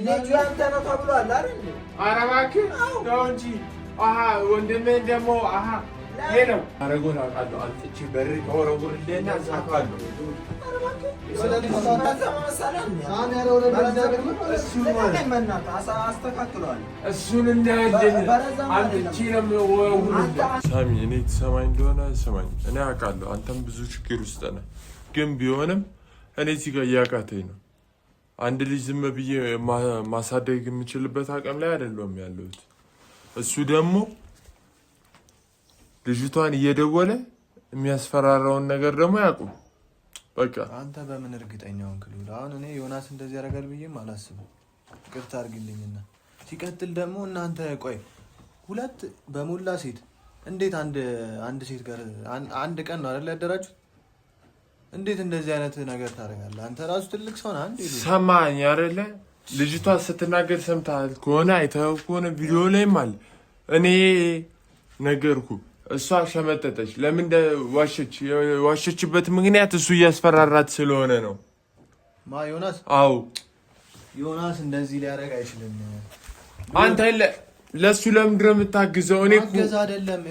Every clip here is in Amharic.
ልጁ ያንተ ነው ተብሏል አይደል? ኧረ እባክህ ተው እንጂ። ወንድምህን ደግሞ ሄሎ አረጎን አውቃለሁ። አንቺ በር ከወረወርልህና እሳፋለሁ። እሱን እንዳያለን አንቺ ነው ሳሚ። እኔ ትሰማኝ እንደሆነ ስማኝ። እኔ አውቃለሁ አንተም ብዙ ችግር ውስጥ ነህ፣ ግን ቢሆንም እኔ እዚህ ጋር እያቃተኝ ነው። አንድ ልጅ ዝም ብዬ ማሳደግ የምችልበት አቅም ላይ አይደለም ያለሁት። እሱ ደግሞ ልጅቷን እየደወለ የሚያስፈራራውን ነገር ደግሞ ያቁም። በቃ አንተ በምን እርግጠኛውን ክሉል? አሁን እኔ ዮናስ እንደዚህ ያደርጋል ብዬም አላስብም። ይቅርታ አድርግልኝና ሲቀጥል ደግሞ እናንተ ቆይ ሁለት በሞላ ሴት እንዴት አንድ ሴት ጋር አንድ ቀን ነው አይደል ያደራችሁት? እንዴት እንደዚህ አይነት ነገር ታደርጋለህ? አንተ ራሱ ትልቅ ሰው ነህ። አንዴ ሰማኝ አይደለ? ልጅቷ ስትናገር ሰምተሃል ከሆነ አይተኸው ከሆነ ቪዲዮ ላይም አለ። እኔ ነገርኩ። እሷ ሸመጠጠች። ለምን ዋሸች? ዋሸችበት ምክንያት እሱ እያስፈራራት ስለሆነ ነው። ዮናስ? አዎ ዮናስ እንደዚህ ሊያደርግ አይችልም። አንተ ለሱ ለምንድን ነው የምታግዘው? እኔ እኮ ማገዝ አይደለም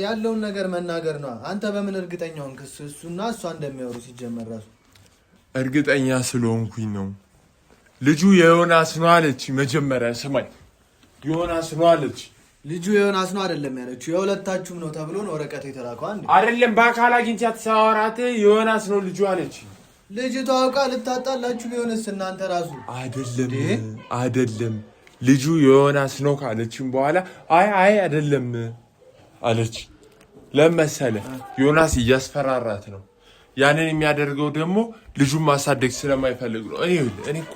ያለውን ነገር መናገር ነው። አንተ በምን እርግጠኛውን እሱና እሷ እንደሚያወሩ ሲጀመር ራሱ እርግጠኛ ስለሆንኩኝ ነው። ልጁ የዮናስ ነው አለች። መጀመሪያ ስማኝ፣ ዮናስ ነው አለች። ልጁ የዮናስ ነው አይደለም ያለችው፣ የሁለታችሁም ነው ተብሎ ነው ወረቀት የተላከው። አይደለም በአካል አግኝቻት ሳወራት የዮናስ ነው ልጁ አለች። ልጅቷ አውቃ ልታጣላችሁ ቢሆንስ እናንተ ራሱ አይደለም ልጁ የዮናስ ነው ካለችም በኋላ አይ አይደለም አለች። ለመሰለ ዮናስ እያስፈራራት ነው። ያንን የሚያደርገው ደግሞ ልጁን ማሳደግ ስለማይፈልግ ነው። እኔ እኮ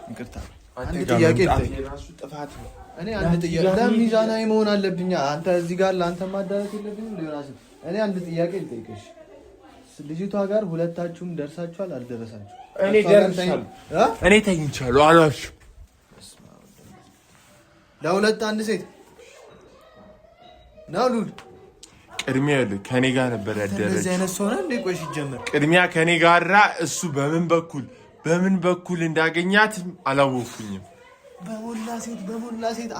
ይቅርታ አንድ ጥያቄ ጥፋት ነው። አንድ ጥያቄ ለሚዛናዊ መሆን አለብኛ። አንተ እዚህ ጋር ለአንተ ማዳረስ የለብኝም ለዮናስ። እኔ አንድ ጥያቄ ልጠይቅሽ። ልጅቷ ጋር ሁለታችሁም ደርሳችኋል አልደረሳችሁ? እኔ ደርሻለሁ። እኔ ተኝቻለሁ አላልሽም? ለሁለት አንድ ሴት ነው ሉል። ቅድሚያ ከኔ ጋር ነበር ያደረች። እንደዚህ አይነት ሰው ነው እንዴ? ቆይ ሲጀመር ቅድሚያ ከኔ ጋራ እሱ በምን በኩል እንዳገኛት አላወኩኝም። በሞላ ሴት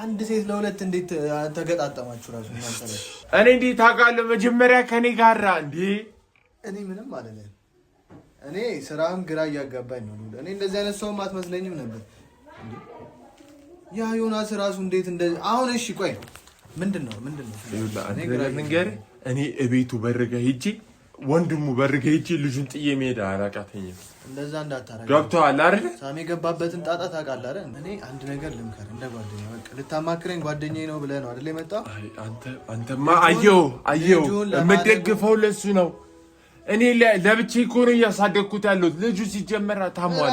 አንድ ሴት ለሁለት እንዴት ተገጣጠማችሁ? ራሱ እናንተ ላይ እኔ እንዴት ታውቃለህ? መጀመሪያ ከኔ ጋራ እንዴ እኔ ምንም አይደለም። እኔ ስራም ግራ እያጋባኝ ነው። እኔ እንደዚህ አይነት ሰው አትመስለኝም ነበር። ያ ዮናስ ራሱ እንዴት እንደዚህ አሁን እሺ ቆይ ምንድነው እኔ እቤቱ በርገ ሄጄ ወንድሙ በርገ ሄጄ ልጁን ጥዬ መሄድ አላቃተኝም። እንደዛ እንዳታረጋ ገብቶሃል አይደል? ሳሚ የገባበትን ጣጣ ታውቃለህ አይደል? እኔ አንድ ነገር ልምከር እንደ ጓደኛ በቃ ልታማክረኝ ጓደኛዬ ነው ብለህ ነው አይደል የመጣው? አንተማ አየው የምደግፈው ለሱ ነው። እኔ ለብቻዬ እኮ ነው እያሳደግኩት ያለሁት። ልጁ ሲጀመር ታሟል።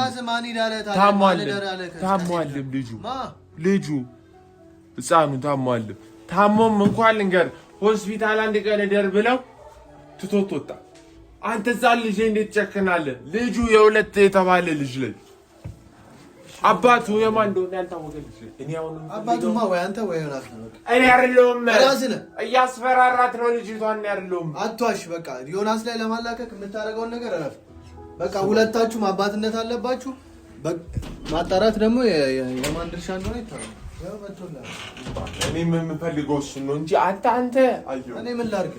ልጁ ህፃኑ ታሟል። ታሞም እንኳን ልንገር ሆስፒታል አንድ ቀን እደር ብለው ትቶት ወጣ። አንተ ዛል ልጅ እንዴት ጨክናለህ? ልጁ የሁለት የተባለ ልጅ ላይ አባቱ የማን እንደሆነ ያልታወቀ ልጅ ላይ እኔ አሁን አባቱማ ወይ አንተ ወይ ዮናስ ነው። በቃ እኔ አይደለሁም። እያስፈራራት ነው ልጅቷን። አይደለሁም። አትዋሽ። በቃ ዮናስ ላይ ለማላከክ የምታደርገውን ነገር አረፍ። በቃ ሁለታችሁም አባትነት አለባችሁ። ማጣራት ደግሞ የማን ድርሻ እንደሆነ ይታወቃል። እኔ የምፈልገው እሱን ነው እንጂ አንተ አየሁ። እኔ ምን ላድርግ?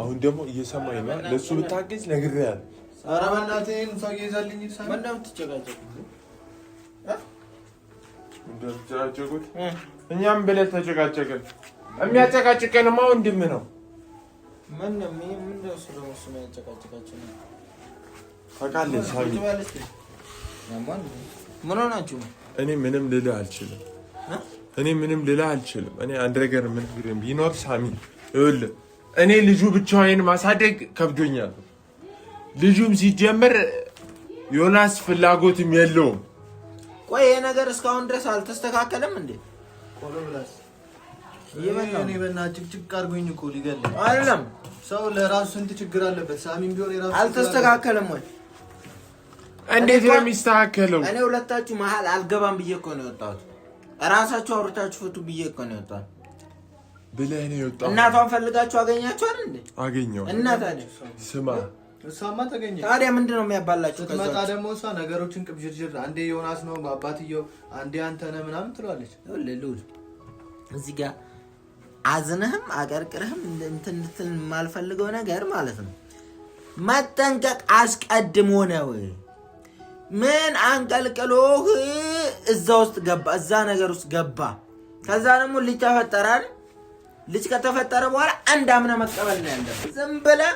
አሁን ደግሞ እየሰማኝ ነው። ለእሱ ብታገዝ ነግሬሃለሁ። ኧረ በእናትህ ሰው ይዛልኝ ይሳል። ምነው የምትጨቃጨቁት? እኛም ብለህ ተጨቃጨቅን። የሚያጨቃጭቀንማ ወንድም ነው። ታውቃለህ ሳሚ፣ ምን ሆናችሁ? እኔ ምንም ልልህ አልችልም። እኔ አንድ ነገር የምነግርህ ቢኖር ሳሚ ይኸውልህ፣ እኔ ልጁ ብቻዬን ማሳደግ ከብዶኛል። ልጁም ሲጀመር ዮናስ ፍላጎትም የለውም። ቆይ ይሄ ነገር እስካሁን ድረስ አልተስተካከለም እንዴ? እኔ በእናትህ ጭቅጭቅ አድርጎኝ እኮ ሊገለኝ አይደለም። ሰው ለራሱ ስንት ችግር አለበት። ሳሚም ቢሆን የራሱ አልተስተካከለም ወይ? እንዴት ነው የሚስተካከለው? እኔ ሁለታችሁ መሀል አልገባም ብዬ እኮ ነው የወጣሁት። እራሳችሁ አውርታችሁ ፍቱ ብዬ እኮ ነው የወጣሁት። ብለህ ነው የወጣሁት? እናቷን ፈልጋችሁ አገኛችሁ አይደል እንዴ? አገኘው። እናት አይደል? ስማ እሷማ ተገኘ። ታዲያ ምንድነው የሚያባላችሁ? ስትመጣ ደግሞ እሷ ነገሮችን ቅብዥርጅር አንዴ ዮናስ ነው አባትየው አንዴ አንተ ነህ ምናምን ትሏለች። ልውል እዚህ ጋር አዝነህም አቀርቅረህም እንትን የማልፈልገው ነገር ማለት ነው መጠንቀቅ አስቀድሞ ነው። ምን አንቀልቅሎህ እዛ ውስጥ ገባ፣ እዛ ነገር ውስጥ ገባ። ከዛ ደግሞ ልጅ ተፈጠራል። ልጅ ከተፈጠረ በኋላ አንድ አምነህ መቀበል ነው ያለብህ። ዝም ብለህ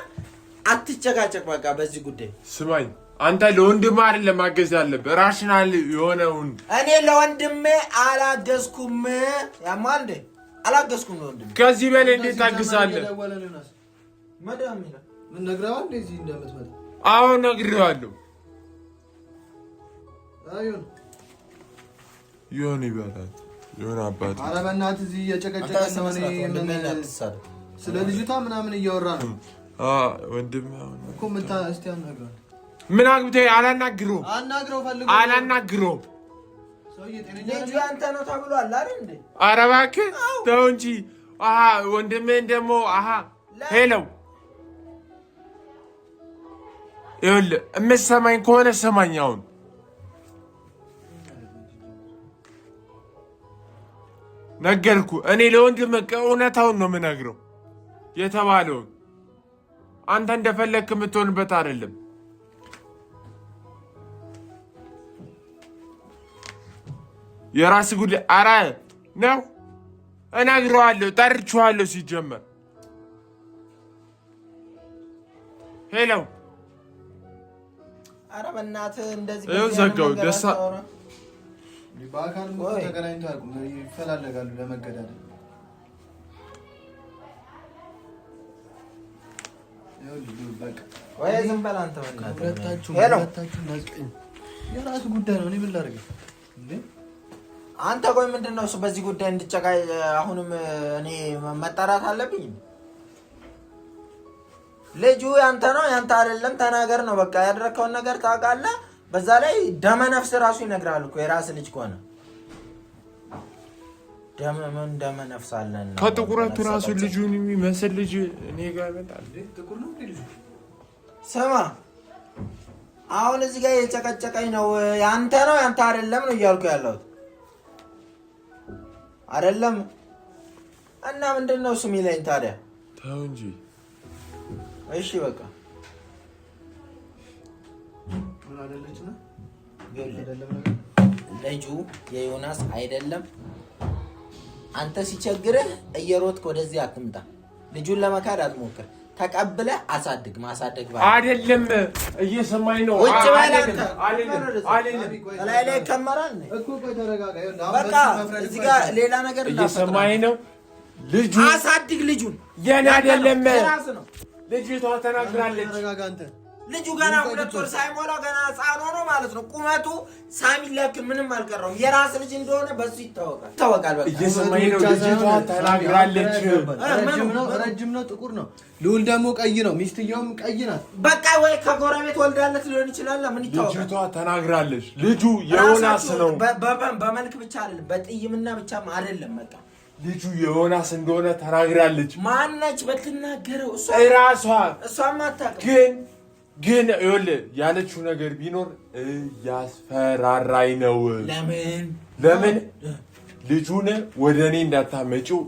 አትጨቃጨቅ በቃ በዚህ ጉዳይ። ስማኝ አንተ ለወንድምህ አይደለም ማገዝ ያለብህ ራሽናል የሆነውን። እኔ ለወንድሜ አላገዝኩም። ያማ እንዴ አላገዝኩም ለወንድሜ። ከዚህ በላይ እንዴት ታግዛለህ? መዳም ይላል ምን ነግረዋል እንደዚህ እንደምትመጣ? አዎ ነግሬዋለሁ። አይሁን ይሁን ይበላት ይሁን አባት። ኧረ በእናትህ እዚህ እየጨቀጨቀን ነው። እኔ ስለ ልጅቷ ምናምን እያወራ ነው። ወንድም እኮ ምታ እስቲ አናግረው። ምን አግብተህ? አላናግረውም። አናግረው ፈልጎ አላናግረውም። ሰውዬ ጤነኛ ልጅ አንተ ነው ተብሏል አይደል እንዴ? ኧረ እባክህ ተው እንጂ። ወንድሜን ደግሞ ሄሎ ይኸውልህ የምትሰማኝ ከሆነ ስማኝ። አሁን ነገርኩህ። እኔ ለወንድምህ እውነታውን ነው የምነግረው የተባለውን። አንተ እንደፈለግክ የምትሆንበት አይደለም። የራስ ጉዳይ። ኧረ ነው እነግረዋለሁ፣ ጠርቼዋለሁ። ሲጀመር ሄሎ ኧረ በእናትህ እንደዚህ ዘጋው። ደሳ በአካል ተገናኝተው አያውቁም፣ ይፈላለጋሉ ለመገዳደል። ወይ ዝም በል አንተ ሁለታችሁ የራሱ ጉዳይ ነው። እኔ ምን ላድርግ እንዴ? አንተ ቆይ ምንድን ነው እሱ በዚህ ጉዳይ እንድጨቃይ አሁንም እኔ መጣራት አለብኝ? ልጁ ያንተ ነው ያንተ አይደለም ተናገር ነው በቃ። ያደረከውን ነገር ታውቃለህ። በዛ ላይ ደመ ነፍስ ራሱ ይነግራል እኮ የራስ ልጅ ከሆነ ደመ ነፍስ አለና ከጥቁረቱ ራሱ ልጁን የሚመስል ልጅ እኔ ጋር ይመጣል። ጥቁር ነው ልጁ። ስማ አሁን እዚህ ጋር የጨቀጨቀኝ ነው ያንተ ነው ያንተ አይደለም ነው እያልኩ ያለሁት አይደለም። እና ምንድን ነው እሱ የሚለኝ ታዲያ? ተው እንጂ እሺ በቃ ምን አይደለች ነው ልጁ የዮናስ አይደለም። አንተ ሲቸግርህ እየሮጥክ ወደዚህ አትምጣ። ልጁን ለመካድ አትሞክር። ተቀብለህ አሳድግ። ማሳደግ ባለ አይደለም። እየሰማኝ ነው። ውጭ ባላንተ አይደለም ላይ ከመራል እኮ ቆይ ተረጋጋ። በቃ እዚህ ጋር ሌላ ነገር እየሰማኝ ነው። ልጁ አሳድግ። ልጁን የኔ አይደለም። ራስ ነው። ልጅቷ ተናግራለች። ተረጋጋ አንተ። ልጁ ገና 2 ወር ሳይሞላው ገና ሕፃን ሆኖ ማለት ነው። ቁመቱ ሳሚን ሊያክል ምንም አልቀረውም። የራስ ልጅ እንደሆነ በሱ ይታወቃል። በቃ እየሰማኝ ነው። ልጅቷ ተናግራለች። ረጅም ነው፣ ጥቁር ነው። ልዑል ደግሞ ቀይ ነው። ሚስትየውም ቀይ ናት። በቃ ወይ ከጎረቤት ወልዳለት ሊሆን ይችላል። ምን ይታወቃል? ልጅቷ ተናግራለች። ልጁ የዮናስ ነው። በመልክ ብቻ አይደለም በጥይምና ብቻም አይደለም። በቃ ልጁ የዮናስ እንደሆነ ተናግራለች። ማነች በትናገረው? እሷም አታውቅም። ግን ይኸውልህ ያለችው ነገር ቢኖር እያስፈራራኝ ነው። ለምን ልጁን ወደ እኔ እንዳታመጪው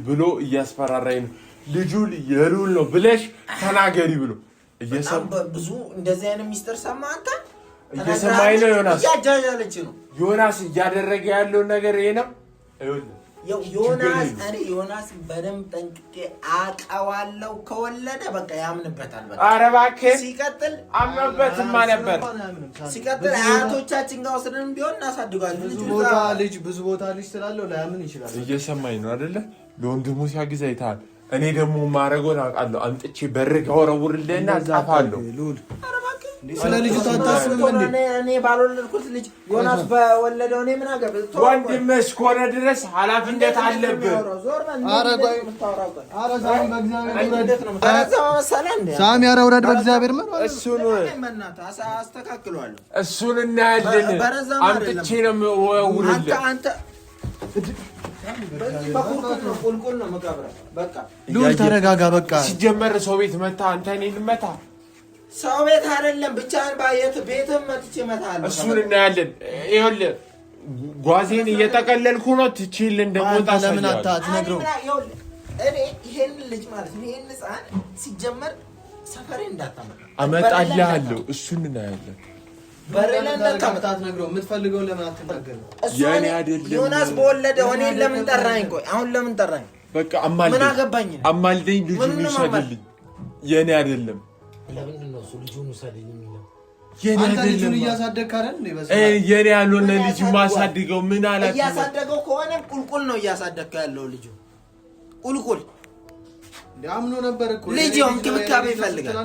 ብሎ እያስፈራራኝ ነው። ልጁ የልዑል ነው ብለሽ ተናገሪ ብሎ ብዙ እንደዚህ አይነት ሚስጥር ሰማ። አንተ እየሰማኝ ነው። እያጃጃለች ነው። ዮናስ እያደረገ ያለውን ነገር ይሄ ነው። ዮናስ በደንብ ጠንቅቄ አውቀዋለሁ። ከወለደ በቃ ያምንበታል። በቃ ኧረ እባክህ ሲቀጥል አምኖበትማ ነበር። ሲቀጥል አያቶቻችን ጋር ወስደን ቢሆን እናሳድጋለን። ብዙ ቦታ ልጅ ስላለው ላያምን ይችላል። እየሰማኝ ነው አይደለ? ለወንድሙ ሲያግዝ አይተሃል። እኔ ደግሞ ማረጎን አውቃለሁ። አምጥቼ በርግ አወረውርልህና ጻፋለሁ። ስለ ልጁ ታታስብም እንዴ? እኔ ባልወለድኩት ልጅ ዮናስ በወለደው እኔ ምን አገባኝ? ወንድምህ እስከሆነ ድረስ ኃላፊነት አለብህ። ሳሚ ኧረ ውረድ በእግዚአብሔር። አስተካክለዋለሁ። እሱን እናያለን። አምጥቼ ነው የምወረውርልህ። ቁልቁል ነው መቃብር። በቃ ልዑል ተረጋጋ። በቃ ሲጀመር ሰው ቤት መታ አንተ እኔን መታ ሰው ቤት አይደለም ብቻህን ባየት ቤትም መጥቼ እመታለሁ። እሱን እናያለን። ይኸውልህ ጓዜን እየጠቀለልኩ ነው። ትችል እንደሞታ ለምን አትነግረው? እኔ ይሄን ልጅ ማለት ነው ይሄን ህፃን ሲጀመር ሰፈሬ እንዳታመጣ አመጣልሃለሁ። እሱን እናያለን። በሬላ እንዳታመጣ አትነግረው። የምትፈልገው ለምን አትናገረው? የኔ አይደለም ዮናስ በወለደው እኔን ለምን ጠራኸኝ? ቆይ አሁን ለምን ጠራኸኝ? በቃ አማልደኝ። ምን አገባኝ? አማልደኝ። ልጁን ውሰድልኝ። የኔ አይደለም። ለምንድን ነው እሱ ልጁን ውሰድልኝ የሚለው? የኔ አይደለም። ልጁን እያሳደግክ አይደል እንዴ? የኔ ያልሆነ ልጅ ማሳድገው ምን አላችሁ? እያሳደገው ከሆነ ቁልቁል ነው እያሳደግከው ያለው ልጁ ቁልቁል አምኖ ነበር እኮ ልጅ እንክብካቤ ይፈልጋል።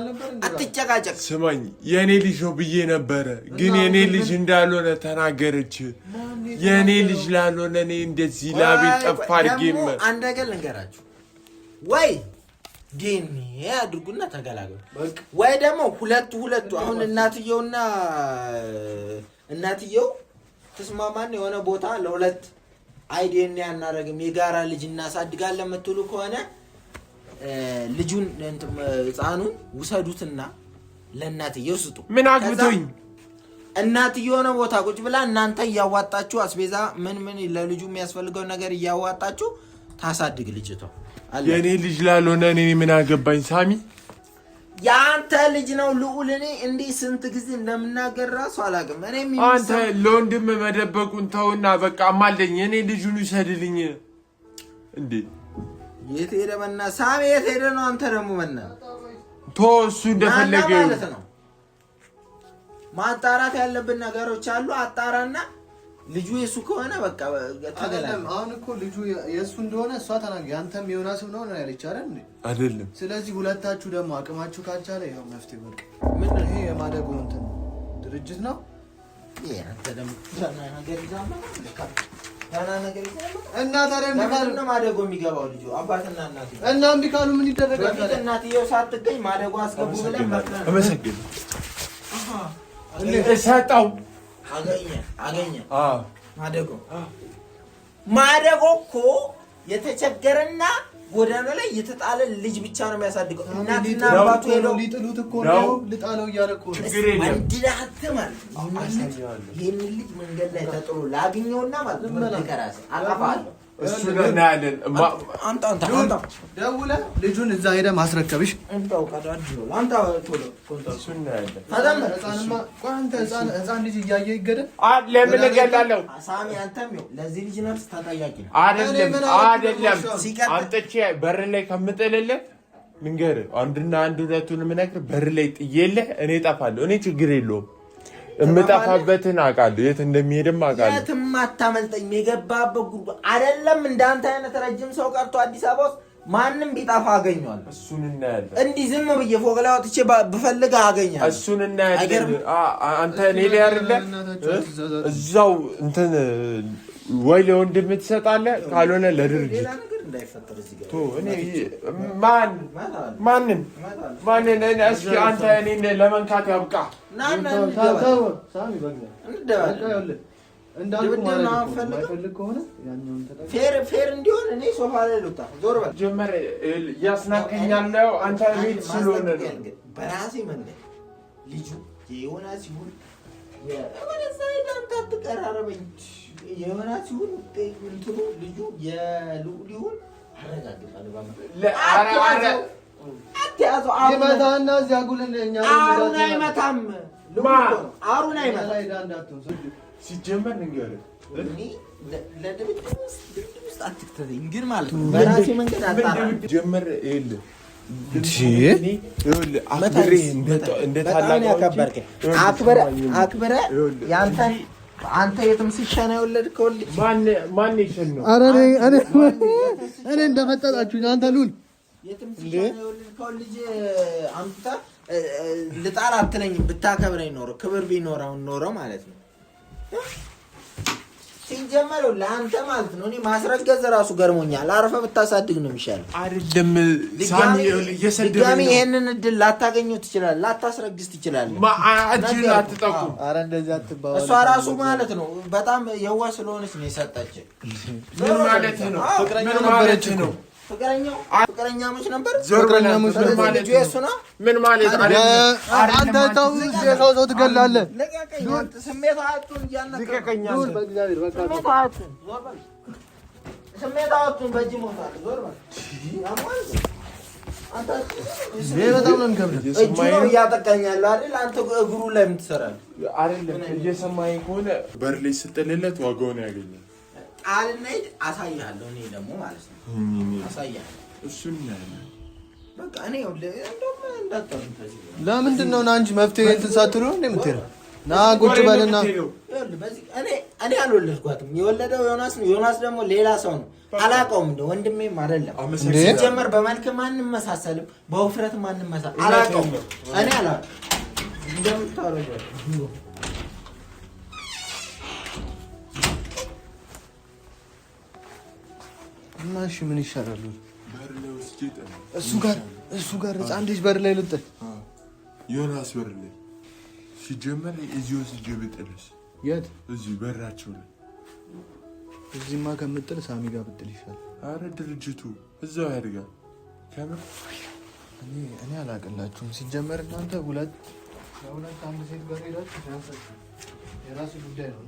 አትጨቃጨቅ። ስማኝ የኔ ልጅ ነው ብዬ ነበረ፣ ግን የኔ ልጅ እንዳልሆነ ተናገረች። የኔ ልጅ ላልሆነ እኔ እንደዚህ ላቤ ጠፋ አድርጌም አንድ ነገር ልንገራችሁ፣ ወይ ዲኒ አድርጉና ተገላገሉ፣ ወይ ደግሞ ሁለቱ አሁን እናትየው ተስማማን የሆነ ቦታ ለሁለት አይዲን ያናረግም የጋራ ልጅ እናሳድጋለን የምትሉ ከሆነ ልጁን ህፃኑን ውሰዱትና ለእናትየው ስጡ። ምን አግብቶኝ እናትየው ነው ቦታ ቁጭ ብላ እናንተ እያዋጣችሁ አስቤዛ ምን ለልጁ የሚያስፈልገው ነገር እያዋጣችሁ ታሳድግ ልጅቷ። የኔ ልጅ ላልሆነ እኔ ምን አገባኝ? ሳሚ ያንተ ልጅ ነው ልዑል። እኔ እንዴ ስንት ጊዜ እንደምናገር ራሱ አላውቅም። እኔ አንተ ለወንድም መደበቁን ተውና በቃ አማልደኝ። የኔ ልጁን ይሰድልኝ እንዴ። የት ሄደ መና? ሳሚ የት ሄደ ነው? አንተ ደግሞ መና ቶ እሱ እንደፈለገ ነው። ማጣራት ያለብን ነገሮች አሉ። አጣራና ልጁ የሱ ከሆነ በቃ ተገላል። አሁን እኮ ልጁ የሱ እንደሆነ እሷ ተናገረ። ያንተም ዮናስ ነው ነው ያለች አይደል እንዴ? አይደለም። ስለዚህ ሁለታችሁ ደግሞ አቅማችሁ ካልቻለ ይሄው መፍትሄ በቃ ምን ይሄ የማደጎ እንትን ድርጅት ነው። ይሄ አንተ ደግሞ ነገር ይዛማ እና ታዲያ ነው ማደጎ የሚገባው ልጁ አባትና እናት እና እምቢ ካሉ ምን ይደረጋል? በፊት እናትየው ሳትገኝ ማደጎ አስገቡ ብለን መክረን አመሰግን እሰጠው አገኘ ማደጎ እኮ የተቸገረና ጎዳና ላይ የተጣለ ልጅ ብቻ ነው የሚያሳድገው። እናትና አባቱ ሄደው ሊጥሉት እኮ ነው ልጣለው እያለ እኮ ወንድዳት ማለት ይሄን ልጅ መንገድ ላይ ተጥሎ ላግኘውና ማለት ነው ከራሴ አቀፋለሁ። እሱ ለናለን አምጣ ደውለህ ልጁን እዛ ሄደህ ማስረከብሽ እንታው ቀዳድ ነው አንተ ቶሎ እሱ ለናለን ህፃን ልጅ እያየ ይገደል ለምን እገላለሁ? ሳሚ አንተም ነው ለዚህ ልጅ ነፍስ ተጠያቂ ነው። አይደለም አንተቼ በር ላይ ከምጥልልህ ልንገርህ አንድና አንድ ሁለቱን ምነግርህ በር ላይ ጥዬልህ እኔ እጠፋለሁ። እኔ ችግር የለውም እምጠፋበትን አውቃለሁ። የት እንደሚሄድም አውቃለሁ። የትም አታመልጠኝ። የገባበት ጉድጓድ አይደለም እንዳንተ አይነት ረጅም ሰው ቀርቶ አዲስ አበባ ውስጥ ማንም ቢጠፋ አገኘዋለሁ። እሱን እናያለን። እንዲህ ዝም ብዬ ፎቅ ላይ ወጥቼ ብፈልግ አገኛለሁ። እሱን እናያለን። አንተ እኔ ላይ አይደለ እዛው እንትን ወይ ለወንድም ትሰጣለህ፣ ካልሆነ ለድርጅት እንዳይፈጠር እዚህ ጋር ቶ እኔ ማንን እስኪ አንተ እኔን ለመንካት ያብቃ። ሳሚ ፌር እንዲሆን እኔ ሶፋ ላይ ልውጣ። ዞር በል ጀመረ እያስናቀኛለሁ። አንተ ቤት ስለሆነ ነው በራሴ መንገድ ልጁ የዮናስ ይሁን የወለዛ ዳንታ ተቀራረበኝ የዮናስ ይሁን እንትኑ ልጁ የልዑል ይሁን አረጋግጣለሁ። አትያዘው ይመታና እዚያ ጉልኛ አሩን አይመታም። አሩን አይመታም። ሲጀመር ንገር ለድብድብ ውስጥ አትክተተኝ ግን ማለት ነው። በራሴ መንገድ አጣራ ጀመር ይል አክብሬ አክብረ ያንተን አንተ የትም ሲሻና የወለድከው ልጅ ማን ይሸን ነው? ኧረ እኔ እንደመጠጣችሁኝ አንተ ሉል የትም ሲሻና የወለድከው ልጅ አምጥታ ልጣል አትለኝም። ብታከብረኝ ኖሮ ክብር ቢኖረው ኖሮ ማለት ነው። ሲጀመር ለአንተ ማለት ነው እኔ ማስረገዝ ራሱ ገርሞኛል። አረፈ ብታሳድግ ነው የሚሻለው። አይደለም ሳሚ ድጋሚ ይሄንን እድል ላታገኘው ትችላለህ፣ ላታስረግዝ ትችላለህ። ማአጅን አትጠቁ። ኧረ እንደዚህ አትባው። እሷ ራሱ ማለት ነው በጣም የዋህ ስለሆነች ነው የሰጠች። ምን ማለት ነው? ምን ማለት ነው? ፍቅረኛሞች ነበር። ፍቅረኛሞች ማለት ነው። ምን ማለት አንተ ተው፣ ሰው ትገላለህ። ስሜት አቱን በእጅ ሞታል። ዞር በል በጣም ነው የሚከብደው። እጁ ነው እያጠቃኝ ያለው አይደል? አንተ እግሩ ላይ የምትሰራለህ አይደለም። እየሰማኸኝ ከሆነ በር ላይ ስትልለት ዋጋውን ያገኛል። ጣልና ሂድ፣ አሳይሃለሁ። እኔ ደግሞ ማለት ነው አሳይሃለሁ። እሱን ያያል። በቃ እኔ እንደውም እንዳትጠሩኝ። ለምንድን ነው ና እንጂ መፍትሄ እንትን ሳትሉ ነው እንደምትሄደው? ና ቁጭ በልና እኔ አልወለድኳትም። የወለደው ዮናስ ነው። ዮናስ ደግሞ ሌላ ሰው ነው። አላውቀውም። እንደ ወንድሜም አይደለም። ሲጀመር በመልክ ማንም መሳሰልም፣ በውፍረት ማንም መሳሰል አላውቀውም። እኔ አላውቅም እንደምታወራው እና እሺ ምን ይሻላል? በር ላይ ወስጄ ጥለው እሱ ጋር ህፃን ልጅ በር ላይ ልጥል። ዮናስ በር ላይ ሲጀመር እዚህ ወስጄ ብጥልስ? የት? እዚህ በራቸው ላይ። እዚህማ ከምጥል ሳሚ ጋር ብጥል ይሻላል። አረ ድርጅቱ እዛው ያድጋል። ከምር እኔ አላቅላችሁም። ሲጀመር እናንተ ሁለት አንድ ሴት ጋር ሄዳችሁ የራሱ ጉዳይ ነው።